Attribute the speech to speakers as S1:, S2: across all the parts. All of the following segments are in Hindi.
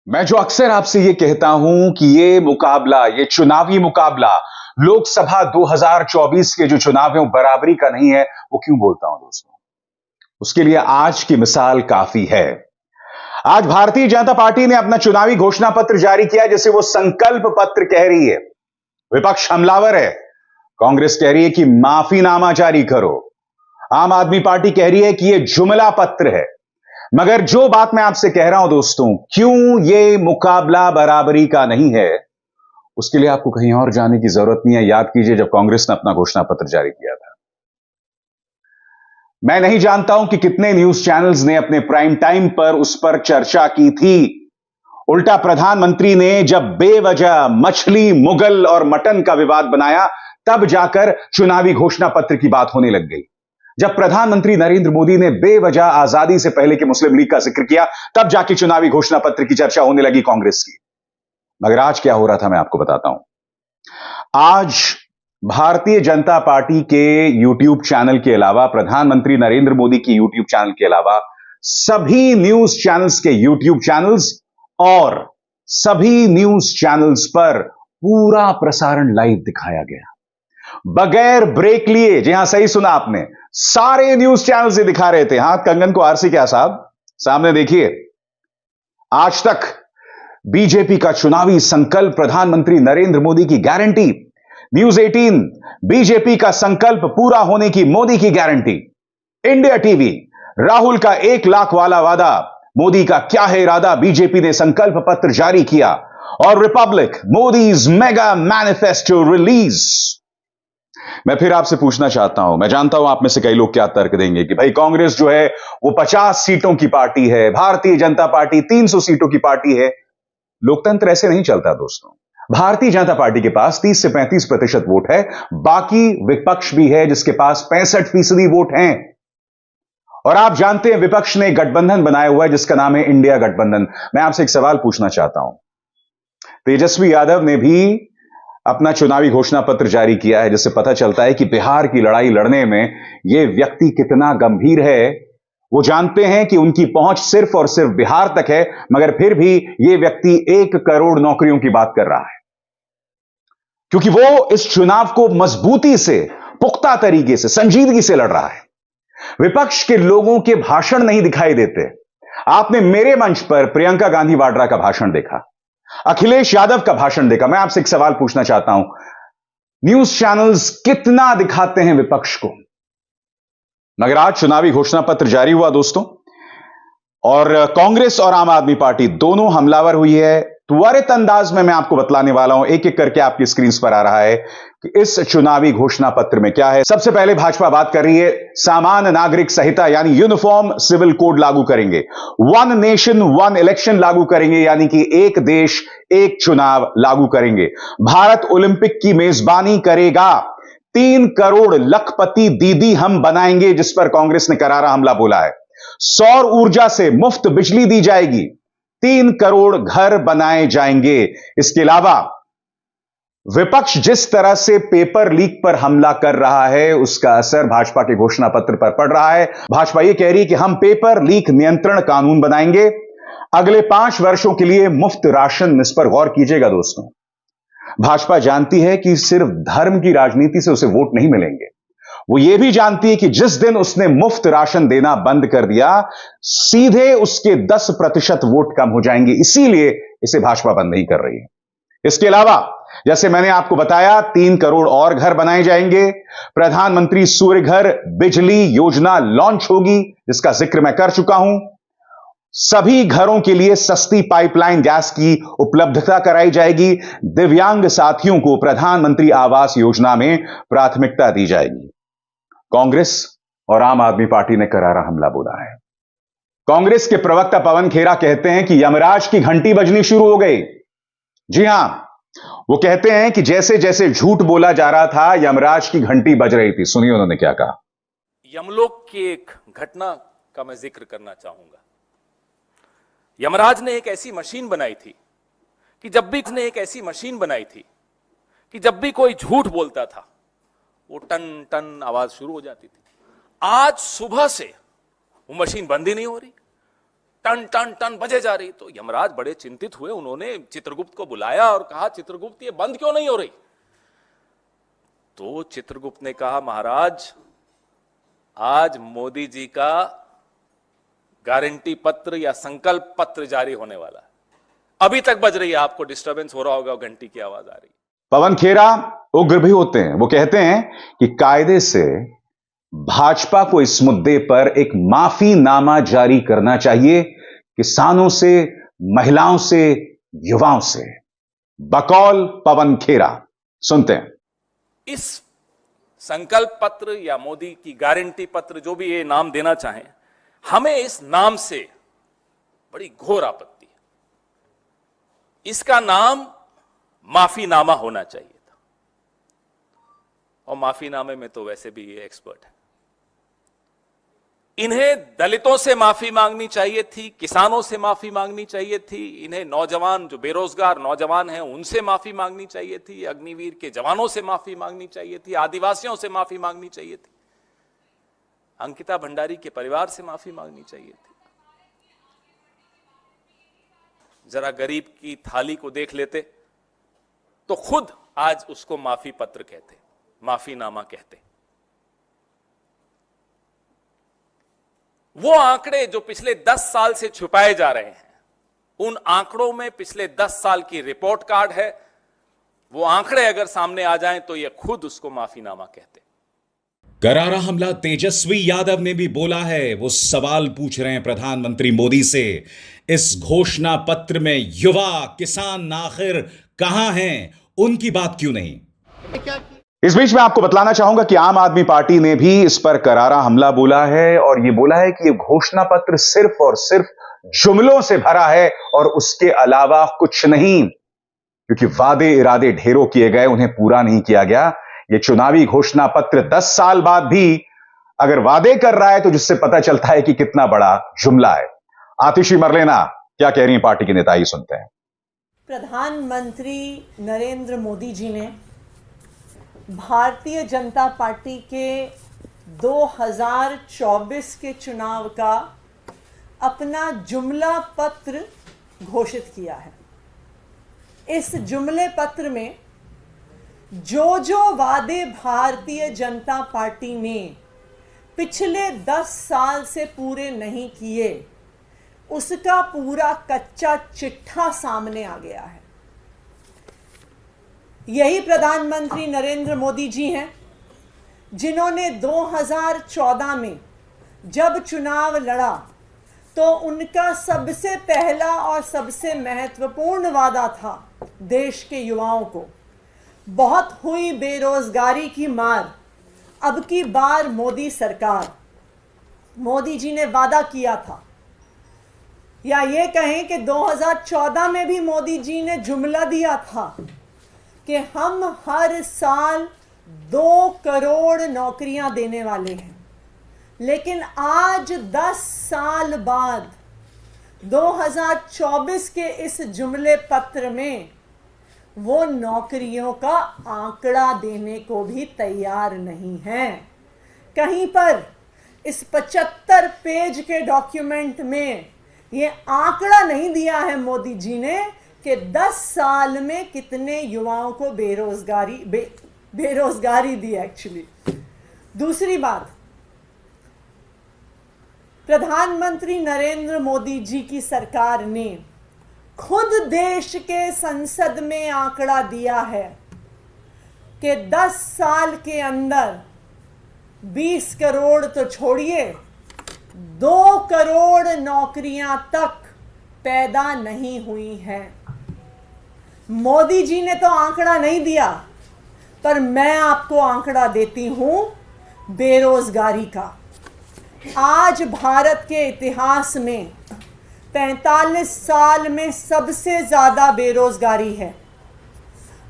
S1: मैं जो अक्सर आपसे ये कहता हूं कि ये मुकाबला, ये चुनावी मुकाबला लोकसभा 2024 के जो चुनाव है वो बराबरी का नहीं है, वो क्यों बोलता हूं दोस्तों? उसके लिए आज की मिसाल काफी है। आज भारतीय जनता पार्टी ने अपना चुनावी घोषणा पत्र जारी किया, जिसे वो संकल्प पत्र कह रही है। विपक्ष हमलावर है। कांग्रेस कह रही है कि माफीनामा जारी करो। आम आदमी पार्टी कह रही है कि यह जुमला पत्र है। मगर जो बात मैं आपसे कह रहा हूं दोस्तों, क्यों यह मुकाबला बराबरी का नहीं है, उसके लिए आपको कहीं और जाने की जरूरत नहीं है। याद कीजिए जब कांग्रेस ने अपना घोषणा पत्र जारी किया था। मैं नहीं जानता हूं कि कितने न्यूज चैनल्स ने अपने प्राइम टाइम पर उस पर चर्चा की थी। उल्टा प्रधानमंत्री ने जब बेवजह मछली, मुगल और मटन का विवाद बनाया, तब जाकर चुनावी घोषणा पत्र की बात होने लग गई। जब प्रधानमंत्री नरेंद्र मोदी ने बेवजह आजादी से पहले के मुस्लिम लीग का जिक्र किया, तब जाके चुनावी घोषणा पत्र की चर्चा होने लगी कांग्रेस की। मगर आज क्या हो रहा था मैं आपको बताता हूं। आज भारतीय जनता पार्टी के यूट्यूब चैनल के अलावा, प्रधानमंत्री नरेंद्र मोदी की यूट्यूब चैनल के अलावा, सभी न्यूज चैनल्स के यूट्यूब चैनल्स और सभी न्यूज चैनल्स पर पूरा प्रसारण लाइव दिखाया गया, बगैर ब्रेक लिए। जी हां, सही सुना आपने, सारे न्यूज चैनल से दिखा रहे थे। हां, कंगन को आरसी क्या साहब, सामने देखिए। आज तक बीजेपी का चुनावी संकल्प, प्रधानमंत्री नरेंद्र मोदी की गारंटी। न्यूज 18, बीजेपी का संकल्प पूरा होने की मोदी की गारंटी। इंडिया टीवी, राहुल का 1 लाख वाला वादा, मोदी का क्या है इरादा, बीजेपी ने संकल्प पत्र जारी किया। और Republic, Modi's mega manifesto release. मैं फिर आपसे पूछना चाहता हूं, मैं जानता हूं आप में से कई लोग क्या तर्क देंगे कि भाई कांग्रेस जो है वो 50 सीटों की पार्टी है, भारतीय जनता पार्टी 300 सीटों की पार्टी है। लोकतंत्र ऐसे नहीं चलता दोस्तों। भारतीय जनता पार्टी के पास 30 से 35% वोट है, बाकी विपक्ष भी है जिसके पास 65% वोट हैं। और आप जानते हैं विपक्ष ने गठबंधन बनाया हुआ है जिसका नाम है इंडिया गठबंधन। मैं आपसे एक सवाल पूछना चाहता हूं, तेजस्वी यादव ने भी अपना चुनावी घोषणा पत्र जारी किया है, जिससे पता चलता है कि बिहार की लड़ाई लड़ने में यह व्यक्ति कितना गंभीर है। वो जानते हैं कि उनकी पहुंच सिर्फ और सिर्फ बिहार तक है, मगर फिर भी यह व्यक्ति 1 करोड़ नौकरियों की बात कर रहा है, क्योंकि वो इस चुनाव को मजबूती से, पुख्ता तरीके से, संजीदगी से लड़ रहा है। विपक्ष के लोगों के भाषण नहीं दिखाई देते। आपने मेरे मंच पर प्रियंका गांधी वाड्रा का भाषण देखा, अखिलेश यादव का भाषण देखा। मैं आपसे एक सवाल पूछना चाहता हूं, न्यूज चैनल्स कितना दिखाते हैं विपक्ष को? मगर आज चुनावी घोषणा पत्र जारी हुआ दोस्तों, और कांग्रेस और आम आदमी पार्टी दोनों हमलावर हुई है। त्वरित अंदाज में मैं आपको बतलाने वाला हूं, एक एक करके आपकी स्क्रीन पर आ रहा है कि इस चुनावी घोषणा पत्र में क्या है। सबसे पहले भाजपा बात कर रही है सामान्य नागरिक संहिता यानी यूनिफॉर्म सिविल कोड लागू करेंगे, 1 नेशन 1 इलेक्शन लागू करेंगे यानी कि एक देश एक चुनाव लागू करेंगे, भारत ओलंपिक की मेजबानी करेगा, 3 करोड़ लखपति दीदी हम बनाएंगे, जिस पर कांग्रेस ने करारा हमला बोला है, सौर ऊर्जा से मुफ्त बिजली दी जाएगी, 3 करोड़ घर बनाए जाएंगे। इसके अलावा विपक्ष जिस तरह से पेपर लीक पर हमला कर रहा है, उसका असर भाजपा के घोषणा पत्र पर पड़ रहा है। भाजपा यह कह रही है कि हम पेपर लीक नियंत्रण कानून बनाएंगे, अगले 5 वर्षों के लिए मुफ्त राशन। इस पर गौर कीजिएगा दोस्तों। भाजपा जानती है कि सिर्फ धर्म की राजनीति से उसे वोट नहीं मिलेंगे। वो ये भी जानती है कि जिस दिन उसने मुफ्त राशन देना बंद कर दिया, सीधे उसके 10% वोट कम हो जाएंगे, इसीलिए इसे भाजपा बंद नहीं कर रही है। इसके अलावा जैसे मैंने आपको बताया, 3 करोड़ और घर बनाए जाएंगे, प्रधानमंत्री सूर्य घर बिजली योजना लॉन्च होगी, जिसका जिक्र मैं कर चुका हूं, सभी घरों के लिए सस्ती पाइपलाइन गैस की उपलब्धता कराई जाएगी, दिव्यांग साथियों को प्रधानमंत्री आवास योजना में प्राथमिकता दी जाएगी। कांग्रेस और आम आदमी पार्टी ने करारा हमला बोला है। कांग्रेस के प्रवक्ता पवन खेरा कहते हैं कि यमराज की घंटी बजनी शुरू हो गई। जी हां, वो कहते हैं कि जैसे जैसे झूठ बोला जा रहा था, यमराज की घंटी बज रही थी। सुनिए उन्होंने क्या कहा।
S2: यमलोक की एक घटना का मैं जिक्र करना चाहूंगा। यमराज ने एक ऐसी मशीन बनाई थी कि जब भी कोई झूठ बोलता था, वो टन टन आवाज शुरू हो जाती थी। आज सुबह से वो मशीन बंद ही नहीं हो रही। टन टन टन बजे जा रही। तो यमराज बड़े चिंतित हुए, उन्होंने चित्रगुप्त को बुलाया और कहा, चित्रगुप्त ये बंद क्यों नहीं हो रही? तो चित्रगुप्त ने कहा, महाराज आज मोदी जी का गारंटी पत्र या संकल्प पत्र जारी होने वाला है, अभी तक बज रही है, आपको डिस्टरबेंस हो रहा होगा, घंटी की आवाज आ रही।
S1: पवन खेरा उग्र भी होते हैं। वो कहते हैं कि कायदे से भाजपा को इस मुद्दे पर एक माफीनामा जारी करना चाहिए, किसानों से, महिलाओं से, युवाओं से। बकौल पवन खेरा, सुनते हैं।
S2: इस संकल्प पत्र या मोदी की गारंटी पत्र, जो भी ये नाम देना चाहें, हमें इस नाम से बड़ी घोर आपत्ति है। इसका नाम माफीनामा होना चाहिए था, और माफीनामे में तो वैसे भी ये एक्सपर्ट है। इन्हें दलितों से माफी मांगनी चाहिए थी, किसानों से माफी मांगनी चाहिए थी, इन्हें नौजवान, जो बेरोजगार नौजवान हैं, उनसे माफी मांगनी चाहिए थी, अग्निवीर के जवानों से माफी मांगनी चाहिए थी, आदिवासियों से माफी मांगनी चाहिए थी, अंकिता भंडारी के परिवार से माफी मांगनी चाहिए थी। जरा गरीब की थाली को देख लेते तो खुद आज उसको माफी पत्र कहते, माफीनामा कहते। वो आंकड़े जो पिछले 10 साल से छुपाए जा रहे हैं, उन आंकड़ों में पिछले 10 साल की रिपोर्ट कार्ड है। वो आंकड़े अगर सामने आ जाएं तो ये खुद उसको माफीनामा कहते।
S3: करारा हमला तेजस्वी यादव ने भी बोला है। वो सवाल पूछ रहे हैं प्रधानमंत्री मोदी से, इस घोषणा पत्र में युवा, किसान आखिर कहां हैं? उनकी बात क्यों नहीं?
S1: इस बीच में आपको बतलाना चाहूंगा कि आम आदमी पार्टी ने भी इस पर करारा हमला बोला है, और यह बोला है कि यह घोषणा पत्र सिर्फ और सिर्फ जुमलों से भरा है और उसके अलावा कुछ नहीं, क्योंकि वादे इरादे ढेरों किए गए, उन्हें पूरा नहीं किया गया। यह चुनावी घोषणा पत्र 10 साल बाद भी अगर वादे कर रहा है तो जिससे पता चलता है कि कितना बड़ा जुमला है। आतिशी मरलेना क्या कह रही है पार्टी के नेता, ही सुनते हैं।
S4: प्रधानमंत्री नरेंद्र मोदी जी ने भारतीय जनता पार्टी के 2024 के चुनाव का अपना जुमला पत्र घोषित किया है। इस जुमले पत्र में जो वादे भारतीय जनता पार्टी ने पिछले 10 साल से पूरे नहीं किए, उसका पूरा कच्चा चिट्ठा सामने आ गया है। यही प्रधानमंत्री नरेंद्र मोदी जी हैं जिन्होंने 2014 में जब चुनाव लड़ा तो उनका सबसे पहला और सबसे महत्वपूर्ण वादा था देश के युवाओं को, बहुत हुई बेरोजगारी की मार, अब की बार मोदी सरकार। मोदी जी ने वादा किया था, या ये कहें कि 2014 में भी मोदी जी ने जुमला दिया था कि हम हर साल 2 करोड़ नौकरियां देने वाले हैं। लेकिन आज 10 साल बाद 2024 के इस जुमले पत्र में वो नौकरियों का आंकड़ा देने को भी तैयार नहीं है। कहीं पर इस 75 पेज के डॉक्यूमेंट में ये आंकड़ा नहीं दिया है मोदी जी ने कि 10 साल में कितने युवाओं को बेरोजगारी दी एक्चुअली। दूसरी बात, प्रधानमंत्री नरेंद्र मोदी जी की सरकार ने खुद देश के संसद में आंकड़ा दिया है कि 10 साल के अंदर 20 करोड़ तो छोड़िए, 2 करोड़ नौकरियां तक पैदा नहीं हुई हैं। मोदी जी ने तो आंकड़ा नहीं दिया, पर मैं आपको आंकड़ा देती हूं बेरोजगारी का। आज भारत के इतिहास में 45 साल में सबसे ज्यादा बेरोजगारी है।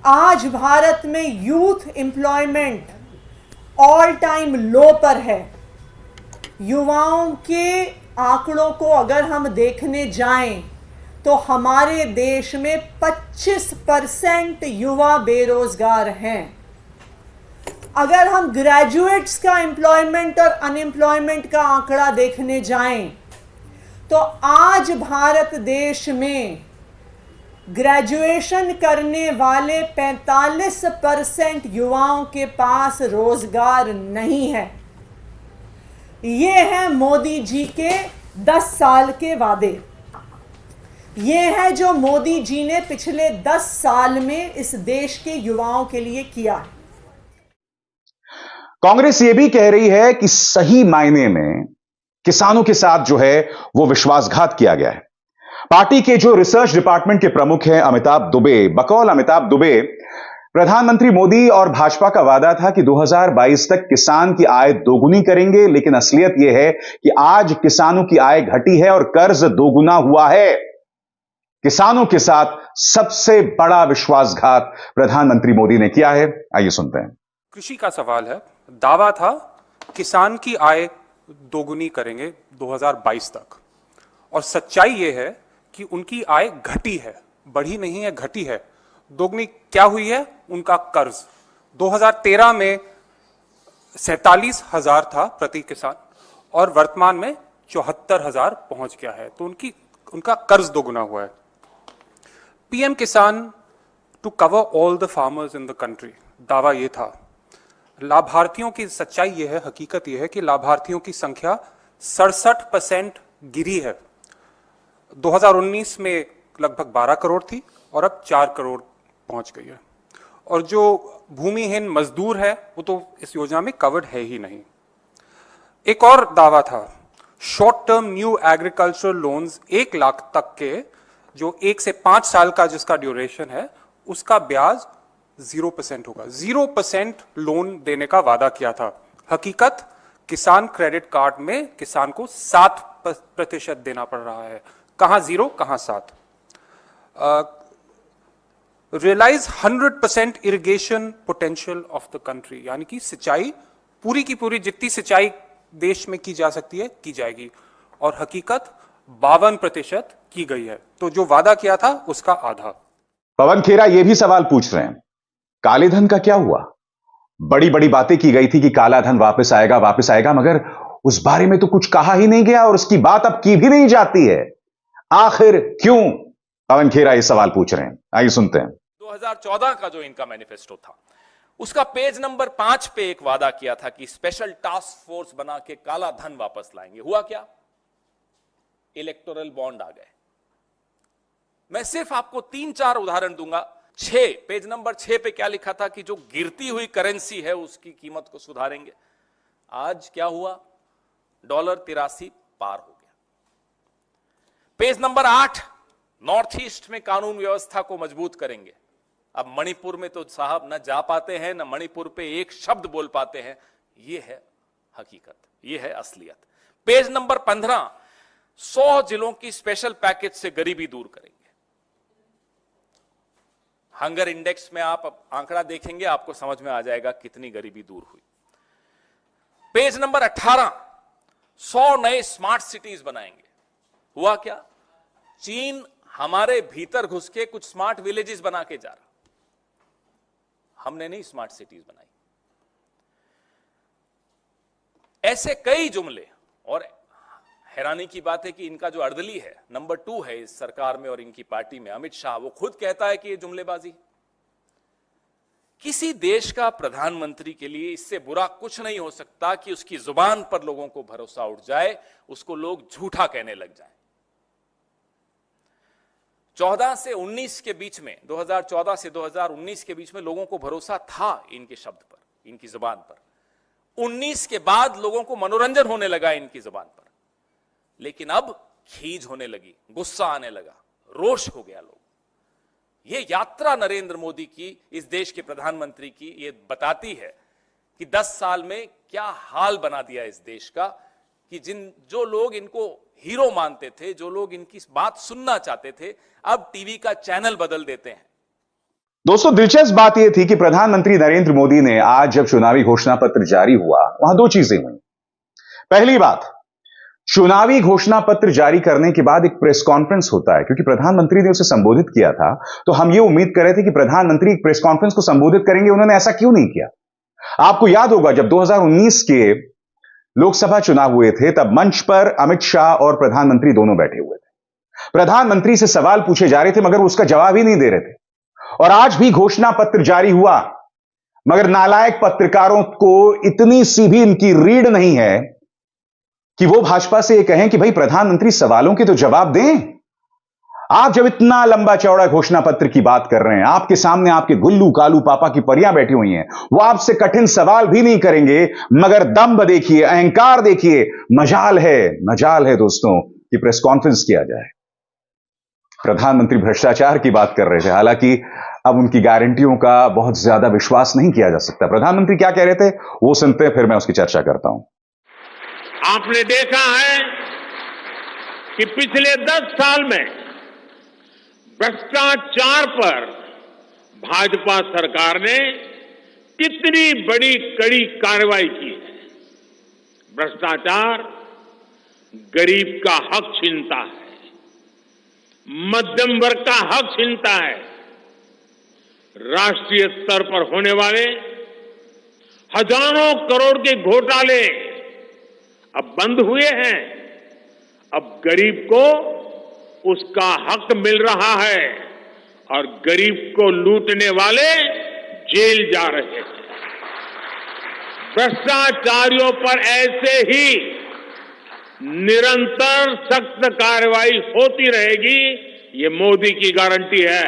S4: आज भारत में यूथ एम्प्लॉयमेंट ऑल टाइम लो पर है। युवाओं के आंकड़ों को अगर हम देखने जाएं तो हमारे देश में 25% युवा बेरोजगार हैं। अगर हम ग्रेजुएट्स का एम्प्लॉयमेंट और अनएम्प्लॉयमेंट का आंकड़ा देखने जाएं तो आज भारत देश में ग्रेजुएशन करने वाले 45% युवाओं के पास रोजगार नहीं है। ये है मोदी जी के 10 साल के वादे। ये है जो मोदी जी ने पिछले 10 साल में इस देश के युवाओं के लिए किया है।
S1: कांग्रेस यह भी कह रही है कि सही मायने में किसानों के साथ जो है वो विश्वासघात किया गया है। पार्टी के जो रिसर्च डिपार्टमेंट के प्रमुख हैं अमिताभ दुबे, बकौल अमिताभ दुबे, प्रधानमंत्री मोदी और भाजपा का वादा था कि 2022 तक किसान की आय दोगुनी करेंगे, लेकिन असलियत यह है कि आज किसानों की आय घटी है और कर्ज दोगुना हुआ है। किसानों के साथ सबसे बड़ा विश्वासघात प्रधानमंत्री मोदी ने किया है। आइए सुनते हैं।
S5: कृषि का सवाल है। दावा था किसान की आय दोगुनी करेंगे 2022 तक, और सच्चाई यह है कि उनकी आय घटी है, बढ़ी नहीं है, घटी है। दोगुनी क्या हुई है? उनका कर्ज 2013 में 47,000 था प्रति किसान और वर्तमान में 74,000 पहुंच गया है। तो उनका कर्ज दोगुना हुआ है। PM Kisan to cover all the farmers in the country, दावा यह था। लाभार्थियों की सच्चाई यह है, हकीकत यह है कि लाभार्थियों की संख्या 67% गिरी है। 2019 में लगभग 12 करोड़ थी और अब 4 करोड़ पहुंच गई है। और जो भूमिहीन मजदूर है वो तो इस योजना में कवर्ड है ही नहीं। एक और दावा था, short term new agricultural loans 1 lakh तक के, जो 1 से 5 साल का जिसका ड्यूरेशन है, उसका ब्याज 0% होगा। 0% लोन देने का वादा किया था। हकीकत, किसान क्रेडिट कार्ड में किसान को 7% देना पड़ रहा है। कहां 0, कहां 7। Realise 100% irrigation potential of the country, यानी कि सिंचाई पूरी की पूरी जितनी सिंचाई देश में की जा सकती है की जाएगी, और हकीकत 52% की गई है। तो जो वादा किया था उसका आधा।
S1: पवन खेरा यह भी सवाल पूछ रहे हैं, काले धन का क्या हुआ? बड़ी बड़ी बातें की गई थी कि काला धन वापस आएगा, मगर उस बारे में तो कुछ कहा ही नहीं गया और उसकी बात अब की भी नहीं जाती है। आखिर क्यों? पवन खेरा ये सवाल पूछ रहे हैं। आइए सुनते हैं।
S2: 2014 का जो इनका मैनिफेस्टो था, उसका पेज नंबर 5 पे एक वादा किया था कि स्पेशल टास्क फोर्स बना के काला धन वापस लाएंगे। हुआ क्या? इलेक्टोरल बॉन्ड आ गए। मैं सिर्फ आपको 3-4 उदाहरण दूंगा। पेज नंबर 6 पे क्या लिखा था कि जो गिरती हुई करेंसी है उसकी कीमत को सुधारेंगे। आज क्या हुआ? $83 पार हो गया। पेज नंबर 8, नॉर्थ ईस्ट में कानून व्यवस्था को मजबूत करेंगे। अब मणिपुर में तो साहब न जा पाते हैं, न मणिपुर पे एक शब्द बोल पाते हैं। यह है हकीकत, यह है असलियत। पेज नंबर 15, 100 जिलों की स्पेशल पैकेज से गरीबी दूर करेंगे। हंगर इंडेक्स में आप आंकड़ा देखेंगे, आपको समझ में आ जाएगा कितनी गरीबी दूर हुई। पेज नंबर 18, 100 नए स्मार्ट सिटीज बनाएंगे। हुआ क्या? चीन हमारे भीतर घुस के कुछ स्मार्ट विलेजेस बना के जा रहा, हमने नहीं स्मार्ट सिटीज बनाई। ऐसे कई जुमले। और हैरानी की बात है कि इनका जो अर्दली है, नंबर 2 है इस सरकार में और इनकी पार्टी में, अमित शाह, वो खुद कहता है कि ये जुमलेबाजी। किसी देश का प्रधानमंत्री के लिए इससे बुरा कुछ नहीं हो सकता कि उसकी जुबान पर लोगों को भरोसा उठ जाए, उसको लोग झूठा कहने लग जाएं। 14 से 19 के बीच में, 2014 से 2019 के बीच में लोगों को भरोसा था इनके शब्द पर, इनकी जुबान पर। 19 के बाद लोगों को मनोरंजन होने लगा इनकी जुबान पर, लेकिन अब खीज होने लगी, गुस्सा आने लगा, रोष हो गया लोग। ये यात्रा नरेंद्र मोदी की, इस देश के प्रधानमंत्री की, ये बताती है कि 10 साल में क्या हाल बना दिया इस देश का, कि जो लोग इनको हीरो मानते थे, जो लोग इनकी बात सुनना चाहते थे, अब टीवी का चैनल बदल देते हैं।
S1: दोस्तों, दिलचस्प बात यह थी कि प्रधानमंत्री नरेंद्र मोदी ने आज जब चुनावी घोषणा पत्र जारी हुआ, वहां 2 चीजें हुई। पहली बात, चुनावी घोषणा पत्र जारी करने के बाद एक प्रेस कॉन्फ्रेंस होता है, क्योंकि प्रधानमंत्री ने उसे संबोधित किया था, तो हम ये उम्मीद कर रहे थे कि प्रधानमंत्री एक प्रेस कॉन्फ्रेंस को संबोधित करेंगे। उन्होंने ऐसा क्यों नहीं किया? आपको याद होगा जब 2019 के लोकसभा चुनाव हुए थे तब मंच पर अमित शाह और प्रधानमंत्री दोनों बैठे हुए थे। प्रधानमंत्री से सवाल पूछे जा रहे थे मगर वो उसका जवाब ही नहीं दे रहे थे। और आज भी घोषणा पत्र जारी हुआ मगर नालायक पत्रकारों को इतनी सी भी इनकी रीढ़ नहीं है कि वो भाजपा से ये कहें कि भाई प्रधानमंत्री सवालों के तो जवाब दें। आप जब इतना लंबा चौड़ा घोषणा पत्र की बात कर रहे हैं, आपके सामने आपके गुल्लू कालू पापा की परियां बैठी हुई हैं, वो आपसे कठिन सवाल भी नहीं करेंगे मगर दम्भ देखिए, अहंकार देखिए। मजाल है दोस्तों कि प्रेस कॉन्फ्रेंस किया जाए। प्रधानमंत्री भ्रष्टाचार की बात कर रहे थे, हालांकि अब उनकी गारंटियों का बहुत ज्यादा विश्वास नहीं किया जा सकता। प्रधानमंत्री क्या कह रहे थे वो सुनते हैं, फिर मैं उसकी चर्चा करता हूं।
S6: आपने देखा है कि पिछले 10 साल में भ्रष्टाचार पर भाजपा सरकार ने कितनी बड़ी कड़ी कार्रवाई की है। भ्रष्टाचार गरीब का हक छीनता है, मध्यम वर्ग का हक छीनता है। राष्ट्रीय स्तर पर होने वाले हजारों करोड़ के घोटाले अब बंद हुए हैं। अब गरीब को उसका हक मिल रहा है और गरीब को लूटने वाले जेल जा रहे हैं। भ्रष्टाचारियों पर ऐसे ही निरंतर सख्त कार्रवाई होती रहेगी, ये मोदी की गारंटी है।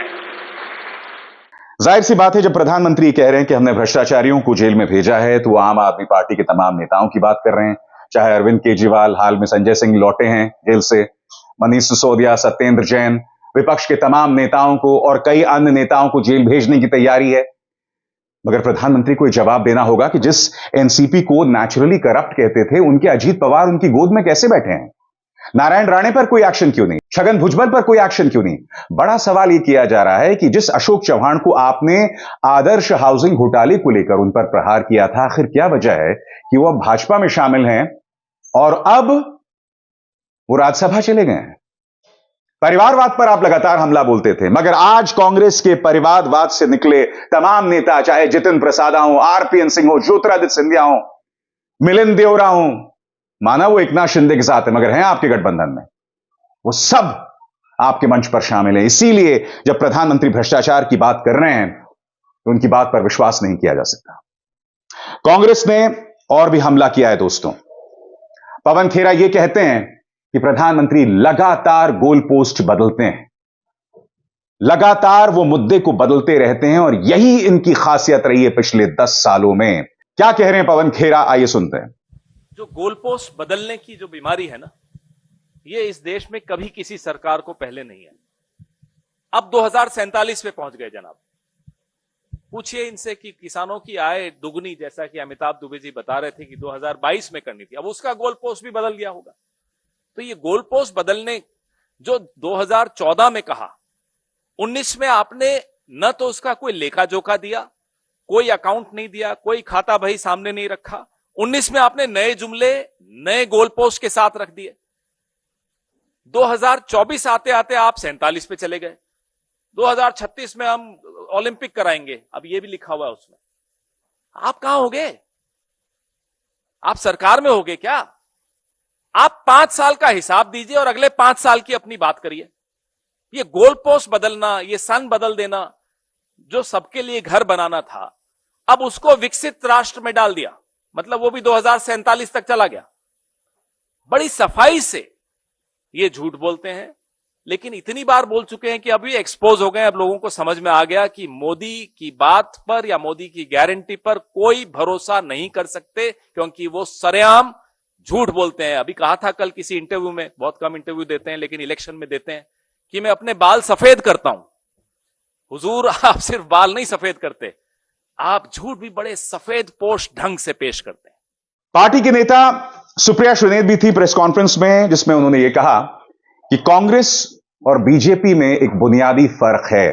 S1: जाहिर सी बात है, जब प्रधानमंत्री कह रहे हैं कि हमने भ्रष्टाचारियों को जेल में भेजा है तो वो आम आदमी पार्टी के तमाम नेताओं की बात कर रहे हैं। चाहे अरविंद केजरीवाल, हाल में संजय सिंह लौटे हैं जेल से, मनीष सिसोदिया, सत्येंद्र जैन, विपक्ष के तमाम नेताओं को और कई अन्य नेताओं को जेल भेजने की तैयारी है। मगर प्रधानमंत्री को जवाब देना होगा कि जिस एनसीपी को नेचुरली करप्ट कहते थे, उनके अजीत पवार उनकी गोद में कैसे बैठे हैं? नारायण राणे पर कोई एक्शन क्यों नहीं? छगन भुजबल पर कोई एक्शन क्यों नहीं? बड़ा सवाल यह किया जा रहा है कि जिस अशोक चव्हाण को आपने आदर्श हाउसिंग घोटाले को लेकर उन पर प्रहार किया था, आखिर क्या वजह है कि वो अब भाजपा में शामिल हैं और अब वो राज्यसभा चले गए हैं? परिवारवाद पर आप लगातार हमला बोलते थे, मगर आज कांग्रेस के परिवारवाद से निकले तमाम नेता, चाहे जितिन प्रसाद हो, आरपीएन सिंह हो, ज्योतिरादित्य सिंधिया हो, मिलिंद देवरा हो, माना वो एकनाथ शिंदे के साथ है मगर हैं आपके गठबंधन में, वो सब आपके मंच पर शामिल है। इसीलिए जब प्रधानमंत्री भ्रष्टाचार की बात कर रहे हैं तो उनकी बात पर विश्वास नहीं किया जा सकता। कांग्रेस ने और भी हमला किया है दोस्तों। पवन खेरा यह कहते हैं कि प्रधानमंत्री लगातार गोल पोस्ट बदलते हैं, लगातार वो मुद्दे को बदलते रहते हैं और यही इनकी खासियत रही है पिछले 10 सालों में। क्या कह रहे हैं पवन खेरा, आइए सुनते हैं।
S2: जो गोल पोस्ट बदलने की जो बीमारी है ना, ये इस देश में कभी किसी सरकार को पहले नहीं है। अब 2047 पे पहुंच गए जनाब। पूछिए इनसे कि किसानों की आय दुगनी, जैसा कि अमिताभ दुबे जी बता रहे थे कि 2022 में करनी थी, अब उसका गोल पोस्ट भी बदल गया होगा। तो ये गोल पोस्ट बदलने जो 2014 में कहा, 19 में आपने न तो उसका कोई लेखा जोखा दिया, कोई अकाउंट नहीं दिया, कोई खाता बही सामने नहीं रखा। 19 में आपने नए जुमले नए गोल पोस्ट के साथ रख दिए। 2024 आते आते आप 47 पे चले गए। 2036 में हम ओलंपिक कराएंगे, अब ये भी लिखा हुआ है उसमें। आप कहां हो गए? आप सरकार में हो गए क्या? आप 5 साल का हिसाब दीजिए और अगले 5 साल की अपनी बात करिए। ये गोल पोस्ट बदलना, ये सन बदल देना, जो सबके लिए घर बनाना था, अब उसको विकसित राष्ट्र में डाल दिया, मतलब वो भी 2047 तक चला गया। बड़ी सफाई से ये झूठ बोलते हैं, लेकिन इतनी बार बोल चुके हैं कि अभी एक्सपोज हो गए। अब लोगों को समझ में आ गया कि मोदी की बात पर या मोदी की गारंटी पर कोई भरोसा नहीं कर सकते, क्योंकि वो सरेआम झूठ बोलते हैं। अभी कहा था कल किसी इंटरव्यू में, बहुत कम इंटरव्यू देते हैं लेकिन इलेक्शन में देते हैं, कि मैं अपने बाल सफेद करता हूं। हुजूर, आप सिर्फ बाल नहीं सफेद करते, आप झूठ भी बड़े सफेद पोश ढंग से पेश करते हैं।
S1: पार्टी के नेता सुप्रिया सुले भी थी प्रेस कॉन्फ्रेंस में, जिसमें उन्होंने यह कहा कि कांग्रेस और बीजेपी में एक बुनियादी फर्क है,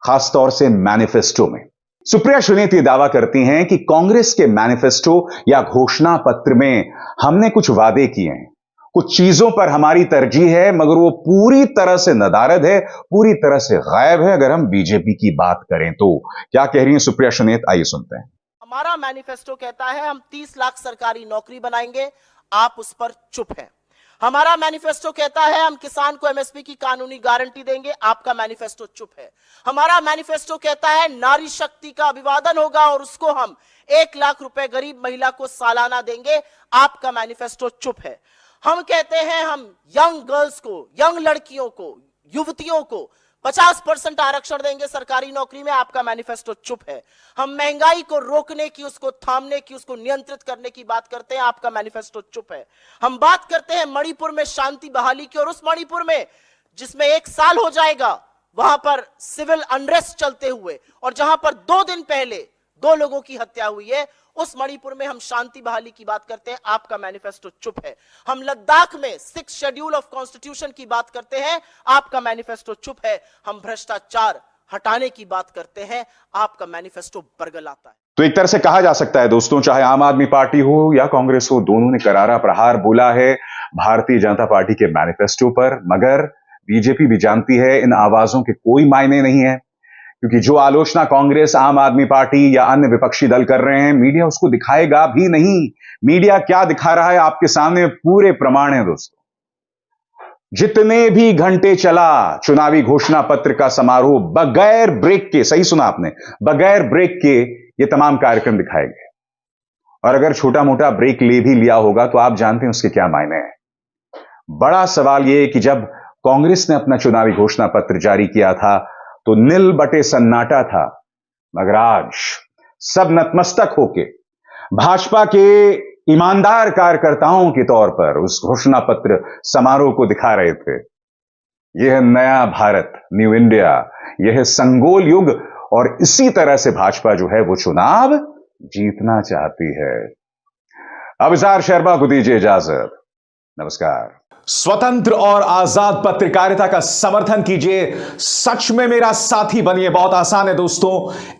S1: खासतौर से मैनिफेस्टो में। सुप्रिया सुले यह दावा करती हैं कि कांग्रेस के मैनिफेस्टो या घोषणा पत्र में हमने कुछ वादे किए हैं, कुछ चीजों पर हमारी तरजीह है, मगर वो पूरी तरह से नदारद है, पूरी तरह से गायब है अगर हम बीजेपी की बात करें तो। क्या कह रही हैं सुप्रिया सुले, आइए सुनते हैं।
S7: हमारा मैनिफेस्टो कहता है हम 30 लाख सरकारी नौकरी बनाएंगे, आप उस पर चुप हैं। हमारा मैनिफेस्टो कहता है हम किसान को एमएसपी की कानूनी गारंटी देंगे, आपका मैनिफेस्टो चुप है। हमारा मैनिफेस्टो कहता है नारी शक्ति का अभिवादन होगा और उसको हम 1 लाख रुपए गरीब महिला को सालाना देंगे, आपका मैनिफेस्टो चुप है। हम कहते हैं हम यंग गर्ल्स को, यंग लड़कियों को, युवतियों को 50% आरक्षण देंगे सरकारी नौकरी में, आपका मैनिफेस्टो चुप है। हम महंगाई को रोकने की, उसको थामने की, उसको नियंत्रित करने की बात करते हैं, आपका मैनिफेस्टो चुप है। हम बात करते हैं मणिपुर में शांति बहाली की, और उस मणिपुर में जिसमें 1 साल हो जाएगा वहां पर सिविल अनरेस्ट चलते हुए, और जहां पर 2 दिन पहले 2 लोगों की हत्या हुई है, उस मणिपुर में हम शांति बहाली की बात करते हैं, आपका मैनिफेस्टो चुप है। हम लद्दाख में 6 शेड्यूल ऑफ कॉन्स्टिट्यूशन की बात करते हैं, आपका मैनिफेस्टो चुप है। हम भ्रष्टाचार हटाने की बात करते हैं, आपका मैनिफेस्टो बरगलाता है।
S1: तो एक तरह से कहा जा सकता है दोस्तों, चाहे आम आदमी पार्टी हो या कांग्रेस हो, दोनों ने करारा प्रहार बोला है भारतीय जनता पार्टी के मैनिफेस्टो पर। मगर बीजेपी भी जानती है इन आवाजों के कोई मायने नहीं है, क्योंकि जो आलोचना कांग्रेस, आम आदमी पार्टी या अन्य विपक्षी दल कर रहे हैं, मीडिया उसको दिखाएगा भी नहीं। मीडिया क्या दिखा रहा है आपके सामने पूरे प्रमाण है दोस्तों। जितने भी घंटे चला चुनावी घोषणा पत्र का समारोह, बगैर ब्रेक के, सही सुना आपने, बगैर ब्रेक के ये तमाम कार्यक्रम दिखाए गए। और अगर छोटा मोटा ब्रेक ले भी लिया होगा तो आप जानते हैं उसके क्या मायने हैं। बड़ा सवाल यह है कि जब कांग्रेस ने अपना चुनावी घोषणा पत्र जारी किया था तो नील बटे सन्नाटा था, मगर आज सब नतमस्तक होके भाजपा के ईमानदार कार्यकर्ताओं के तौर पर उस घोषणा पत्र समारोह को दिखा रहे थे। यह है नया भारत, न्यू इंडिया, यह है संगोल युग, और इसी तरह से भाजपा जो है वो चुनाव जीतना चाहती है। अबजार शर्मा को दीजिए इजाजत, नमस्कार।
S3: स्वतंत्र और आजाद पत्रकारिता का समर्थन कीजिए, सच में मेरा साथी बनिए। बहुत आसान है दोस्तों,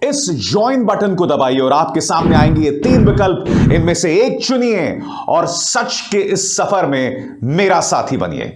S3: इस ज्वाइन बटन को दबाइए और आपके सामने आएंगे ये 3 विकल्प, इनमें से एक चुनिए और सच के इस सफर में मेरा साथी बनिए।